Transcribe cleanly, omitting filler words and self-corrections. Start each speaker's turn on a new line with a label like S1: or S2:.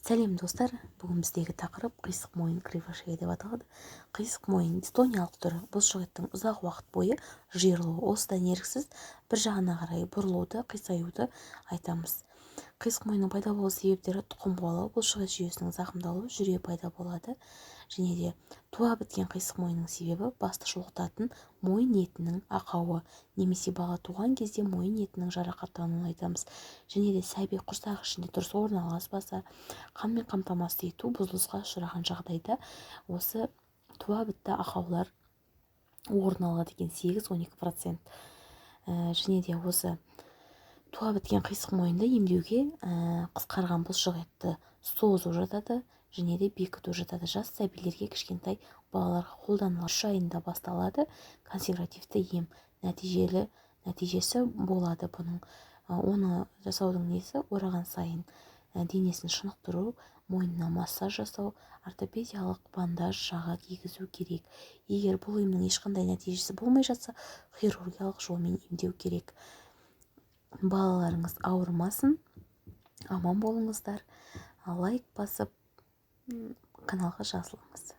S1: Сәлем достар, бүгін біздегі тақырып қисық мойын кривошея деп аталады. Қисық мойын дистониялық түрі бұлшықеттің ұзақ уақыт бойы жиырылуы, осыдан еріксіз бір жағына қарай бұрылуды, қисаюды айтамыз. Қисық мойынның пайда болу себептері тұқым қуалау, бұлшықет жүйесінің зақымдалуы, жүре пайда болады. Және де туа біткен қисық мойынның себебі басты шұлғытатын мойын етінің ақауы, немесе бала туған кезде мойын етінің жарақаттануын айтамыз. Және де сәби құрсақ ішінде дұрыс орналаспаса, қанмен қамтамасыз ету бұзылысқа ұшыраған жағдайда осы туа бітті ақаулар орын алады екен, 8-12%. Және де осы туа біткен қисық мойынды емдеуге қысқарған бұлшықетті созу жатады, және де бекіту жатады. Жас сәбилерге, кішкентай балаларға қолданылады. 3 айында басталады. Консервативті ем нәтижесі болады бұның. Оны жасаудың несі ораған сайын денесін шынықтыру, мойнына массаж жасау, ортопедиялық бандаж жаға кигізу керек. Егер бұл емнің ешқандай нәтижесі болмай жатса, хирургиялық жолмен емдеу керек. Балаларыңыз ауырмасын, аман болыңыздар. Лайк басып, каналға жазылыңыз.